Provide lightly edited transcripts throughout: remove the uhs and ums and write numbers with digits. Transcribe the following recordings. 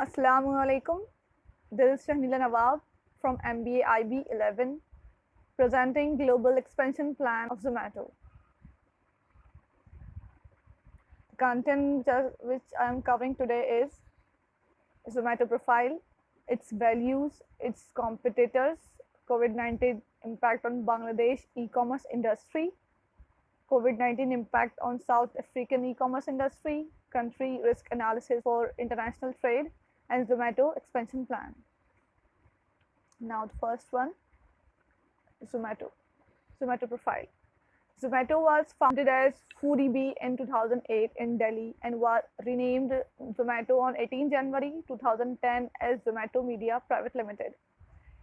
Assalamu alaikum. This is Shahnila Nawab from MBA IB 11 presenting Global Expansion Plan of Zomato. The content which I am covering today is Zomato profile, its values, its competitors, COVID-19 impact on Bangladesh e-commerce industry, COVID-19 impact on South African e-commerce industry, country risk analysis for international trade, and Zomato expansion plan. Now the first one, Zomato profile. Zomato was founded as Foodie in 2008 in Delhi and was renamed Zomato on 18 January 2010 as Zomato Media Private Limited.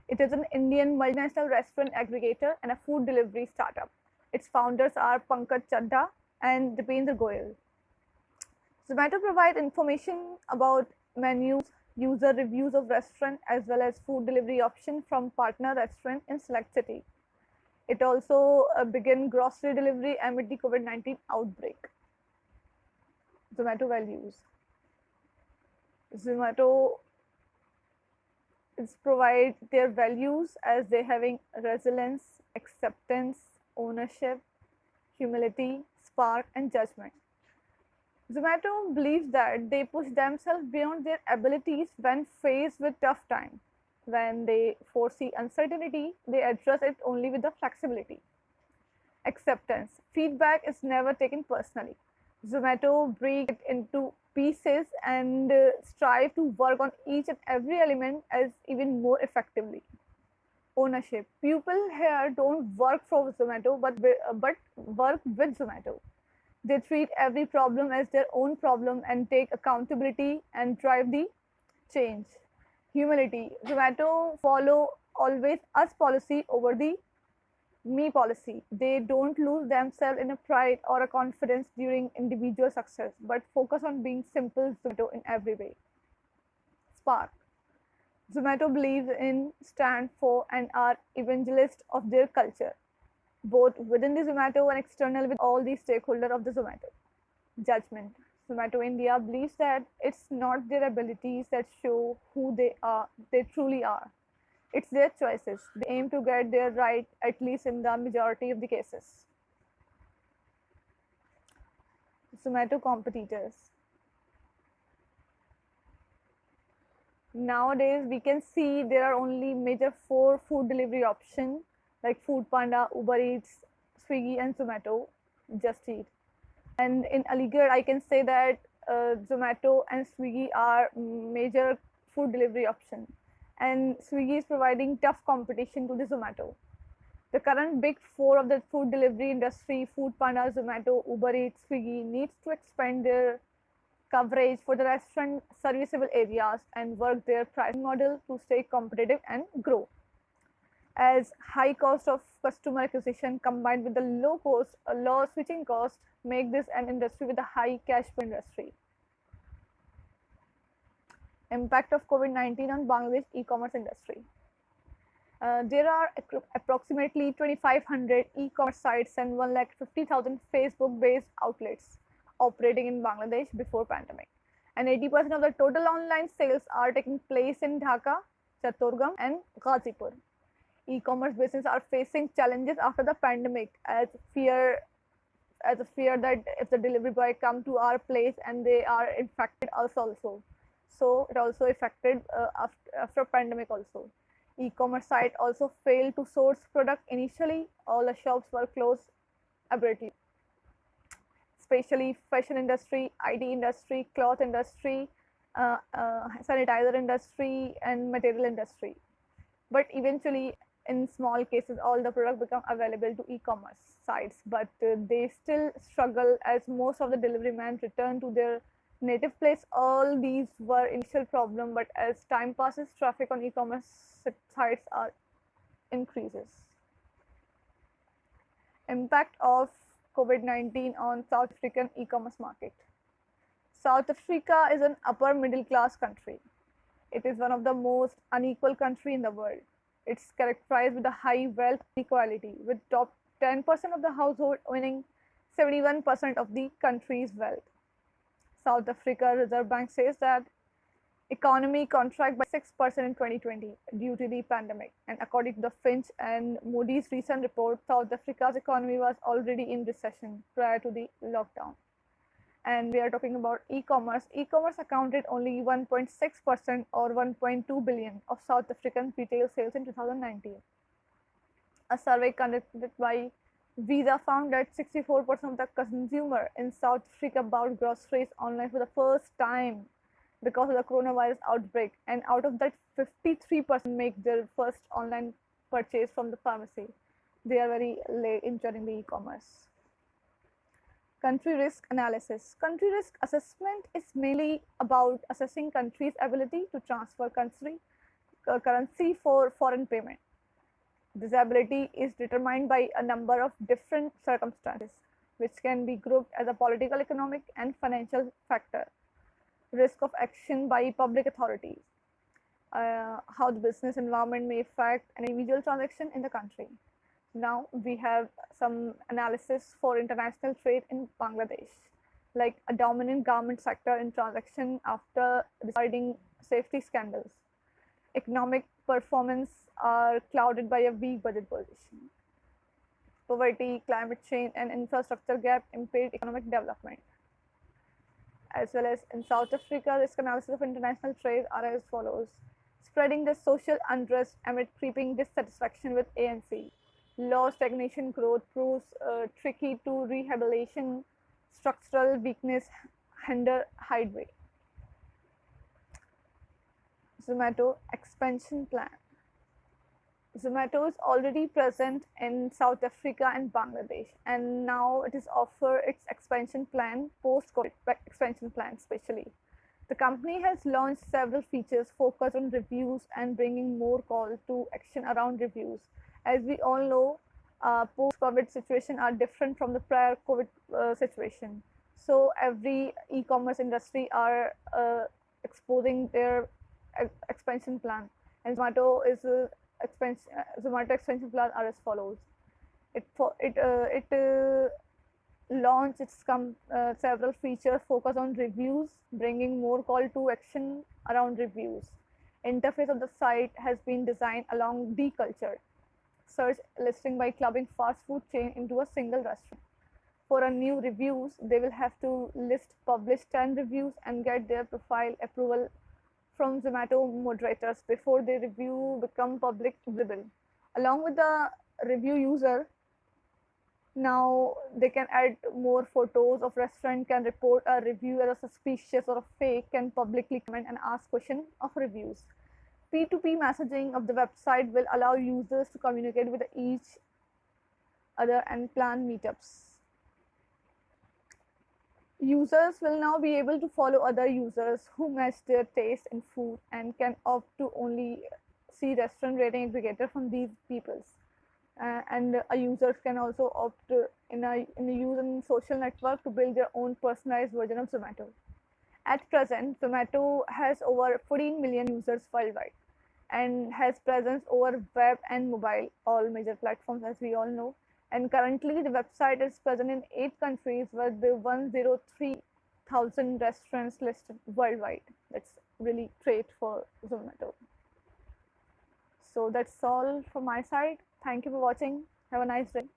It is an Indian multinational restaurant aggregator and a food delivery startup. Its founders are Pankaj Chadha and Dipendra Goyal. Zomato provides information about menus, user reviews of restaurant as well as food delivery option from partner restaurant in select city. It also began grocery delivery amid the COVID-19 outbreak. Zomato values. Zomato is provide their values as they having resilience, acceptance, ownership, humility, spark, and judgment. Zomato believes that they push themselves beyond their abilities when faced with tough time. When they foresee uncertainty, they address it only with the flexibility. Acceptance. Feedback is never taken personally. Zomato break it into pieces and strive to work on each and every element as even more effectively. Ownership. People here don't work for Zomato but work with Zomato. They treat every problem as their own problem and take accountability and drive the change. Humility. Zomato follow always us policy over the me policy. They don't lose themselves in a pride or a confidence during individual success, but focus on being simple Zomato in every way. Spark. Zomato believes in, stand for, and are evangelists of their culture, both within the Zomato and external with all the stakeholders of the Zomato. Judgment. Zomato India believes that it's not their abilities that show who they truly are. It's their choices. They aim to get their right, at least in the majority of the cases. Zomato competitors. Nowadays, we can see there are only major 4 food delivery options like Food Panda, Uber Eats, Swiggy, and Zomato, Just Eat. And in Aligarh, I can say that Zomato and Swiggy are major food delivery option. And Swiggy is providing tough competition to the Zomato. The current big 4 of the food delivery industry, Food Panda, Zomato, Uber Eats, Swiggy, needs to expand their coverage for the restaurant serviceable areas and work their pricing model to stay competitive and grow. As high cost of customer acquisition combined with the low switching cost make this an industry with a high cash flow industry. Impact of COVID-19 on Bangladesh e-commerce industry. There are approximately 2,500 e-commerce sites and 150,000 Facebook-based outlets operating in Bangladesh before pandemic. And 80% of the total online sales are taking place in Dhaka, Chattorgaon, and Ghazipur. E-commerce business are facing challenges after the pandemic as a fear that if the delivery boy come to our place and they are infected us also. So it also affected after pandemic also. E-commerce site also failed to source product initially. All the shops were closed abruptly. Especially fashion industry, IT industry, cloth industry, sanitizer industry, and material industry. But eventually, in small cases, all the product become available to e-commerce sites. But they still struggle as most of the delivery men return to their native place. All these were initial problem, but as time passes, traffic on e-commerce sites are increases. Impact of COVID-19 on South African e-commerce market. South Africa is an upper middle class country. It is one of the most unequal country in the world. It's characterized with a high wealth inequality, with top 10% of the household owning 71% of the country's wealth. South Africa Reserve Bank says that Economy contract by 6% in 2020 due to the pandemic. And according to the Finch and Moody's recent report, South Africa's economy was already in recession prior to the lockdown. And we are talking about e-commerce. E-commerce accounted only 1.6% or 1.2 billion of South African retail sales in 2019. A survey conducted by Visa found that 64% of the consumer in South Africa bought groceries online for the first time because of the coronavirus outbreak, and out of that 53% make their first online purchase from the pharmacy. They are very late in joining the e-commerce. Country risk analysis. Country risk assessment is mainly about assessing country's ability to transfer currency for foreign payment. This ability is determined by a number of different circumstances, which can be grouped as a political, economic, and financial factor. Risk of action by public authorities, how the business environment may affect an individual transaction in the country. Now we have some analysis for international trade in Bangladesh, like a dominant garment sector in transaction after deciding safety scandals. Economic performance are clouded by a weak budget position. Poverty, climate change, and infrastructure gap impede economic development. As well as in South Africa, risk analysis of international trade are as follows: spreading the social unrest amid creeping dissatisfaction with ANC. Low stagnation growth proves tricky to rehabilitation. Structural weakness hinder highway. Zomato expansion plan. Zomato is already present in South Africa and Bangladesh, and now it is offer its expansion plan, post-COVID expansion plan especially. The company has launched several features focused on reviews and bringing more call to action around reviews. As we all know, post-COVID situation are different from the prior COVID situation. So every e-commerce industry are exposing their expansion plan, and Zomato expansion plan are as follows. It launched its several features focused on reviews, bringing more call to action around reviews. Interface of the site has been designed along decultured search listing by clubbing fast food chain into a single restaurant. For a new reviews, they will have to publish 10 reviews and get their profile approval from Zomato moderators before the review become public visible. Along with the review user, now they can add more photos of restaurant, can report a review as a suspicious or a fake, can publicly comment and ask questions of reviews. P2P messaging of the website will allow users to communicate with each other and plan meetups. Users will now be able to follow other users who match their taste in food and can opt to only see restaurant rating aggregator from these peoples. And a user can also opt in a use social network to build their own personalized version of Zomato. At present, Zomato has over 14 million users worldwide and has presence over web and mobile, all major platforms as we all know. And currently, the website is present in 8 countries with 103,000 restaurants listed worldwide. That's really great for Zomato. So that's all from my side. Thank you for watching. Have a nice day.